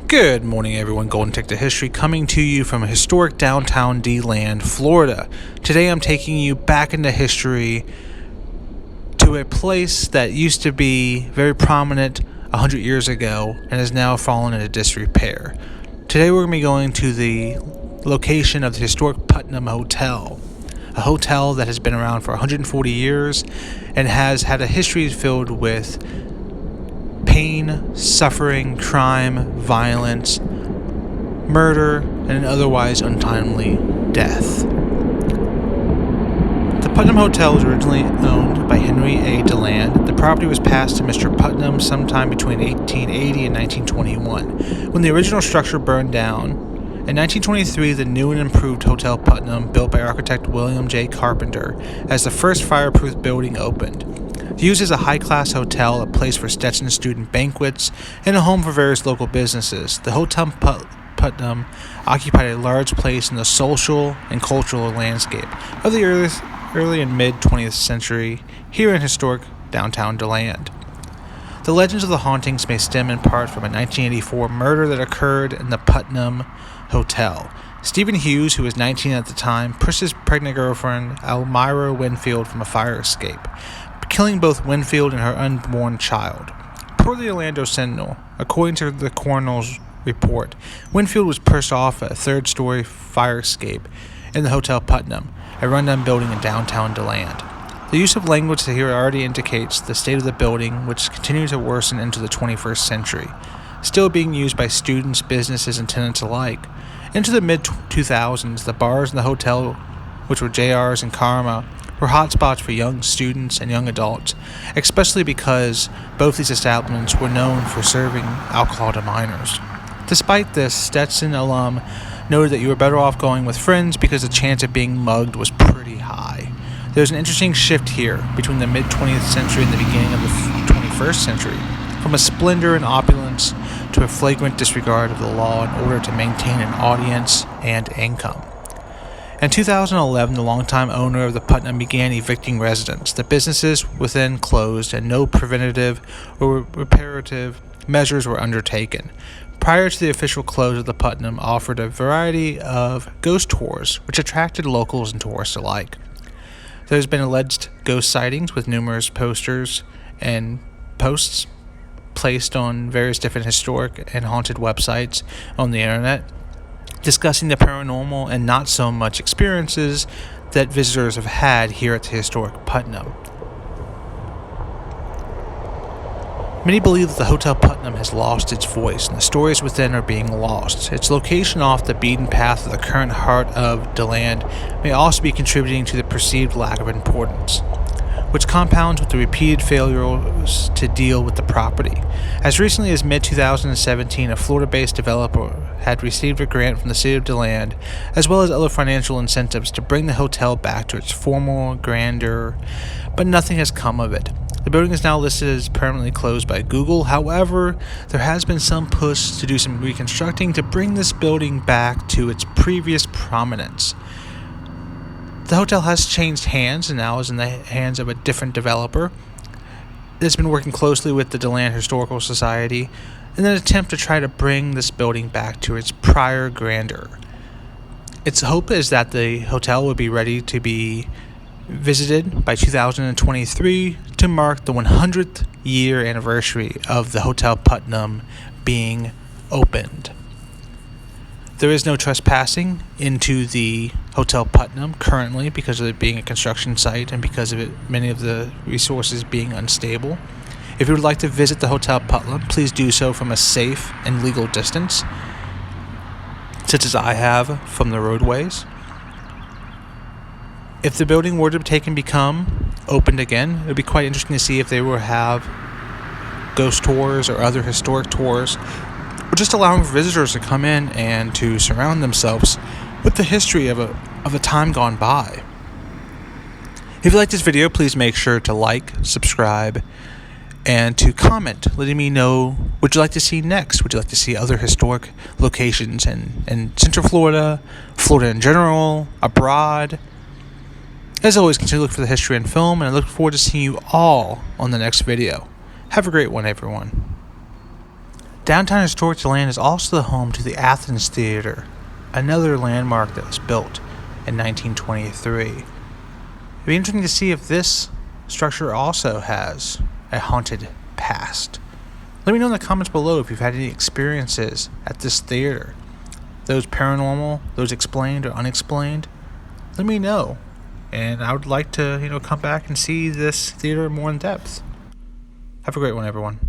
Good morning, everyone. Golden Ticket to History coming to you from historic downtown Deland, Florida. Today I'm taking you back into history to a place that used to be very prominent 100 years ago and has now fallen into disrepair. Today we're going to be going to the location of the historic Putnam Hotel, a hotel that has been around for 140 years and has had a history filled with pain, suffering, crime, violence, murder, and an otherwise untimely death. The Putnam Hotel was originally owned by Henry A. Deland. The property was passed to Mr. Putnam sometime between 1880 and 1921, when the original structure burned down. In 1923, the new and improved Hotel Putnam, built by architect William J. Carpenter, as the first fireproof building, opened. Used as a high-class hotel, a place for Stetson student banquets, and a home for various local businesses, the Hotel Putnam occupied a large place in the social and cultural landscape of the early and mid-20th century here in historic downtown Deland. The legends of the hauntings may stem in part from a 1984 murder that occurred in the Putnam Hotel. Stephen Hughes, who was 19 at the time, pushed his pregnant girlfriend, Elmira Winfield, from a fire escape, killing both Winfield and her unborn child. Per the Orlando Sentinel, according to the coroner's report, Winfield was pushed off a third-story fire escape in the Hotel Putnam, a rundown building in downtown Deland. The use of language here already indicates the state of the building, which continues to worsen into the 21st century, still being used by students, businesses, and tenants alike. Into the mid-2000s, the bars in the hotel, which were JR's and Karma, were hotspots for young students and young adults, especially because both these establishments were known for serving alcohol to minors. Despite this, Stetson alum noted that you were better off going with friends because the chance of being mugged was pretty high. There's an interesting shift here between the mid-20th century and the beginning of the 21st century, from a splendor and opulence to a flagrant disregard of the law in order to maintain an audience and income. In 2011, the longtime owner of the Putnam began evicting residents. The businesses within closed and no preventative or reparative measures were undertaken. Prior to the official close of the Putnam, offered a variety of ghost tours, which attracted locals and tourists alike. There's been alleged ghost sightings with numerous posters and posts placed on various different historic and haunted websites on the internet, discussing the paranormal and not so much experiences that visitors have had here at the historic Putnam. Many believe that the Hotel Putnam has lost its voice and the stories within are being lost. Its location off the beaten path of the current heart of Deland may also be contributing to the perceived lack of importance, which compounds with the repeated failures to deal with the property. As recently as mid-2017, a Florida-based developer had received a grant from the city of Deland, as well as other financial incentives to bring the hotel back to its former grandeur, but nothing has come of it. The building is now listed as permanently closed by Google. However, there has been some push to do some reconstructing to bring this building back to its previous prominence. The hotel has changed hands and now is in the hands of a different developer. It's been working closely with the Deland Historical Society in an attempt to try to bring this building back to its prior grandeur. Its hope is that the hotel will be ready to be visited by 2023 to mark the 100th year anniversary of the Hotel Putnam being opened. There is no trespassing into the Hotel Putnam currently because of it being a construction site and because of many of the resources being unstable. If you would like to visit the Hotel Putnam, please do so from a safe and legal distance, such as I have from the roadways. If the building were to become opened again, it would be quite interesting to see if they will have ghost tours or other historic tours, or just allowing visitors to come in and to surround themselves with the history of a time gone by. If you like this video, please make sure to like, subscribe, and to comment, letting me know what you'd like to see next. Would you like to see other historic locations in Central Florida, Florida in general, abroad? As always, continue to look for the history in film, and I look forward to seeing you all on the next video. Have a great one, everyone. Downtown historic Deland is also the home to the Athens Theater, another landmark that was built in 1923. It'd be interesting to see if this structure also has a haunted past. Let me know in the comments below if you've had any experiences at this theater. Those paranormal, those explained or unexplained. Let me know. And I would like to, come back and see this theater more in depth. Have a great one, everyone.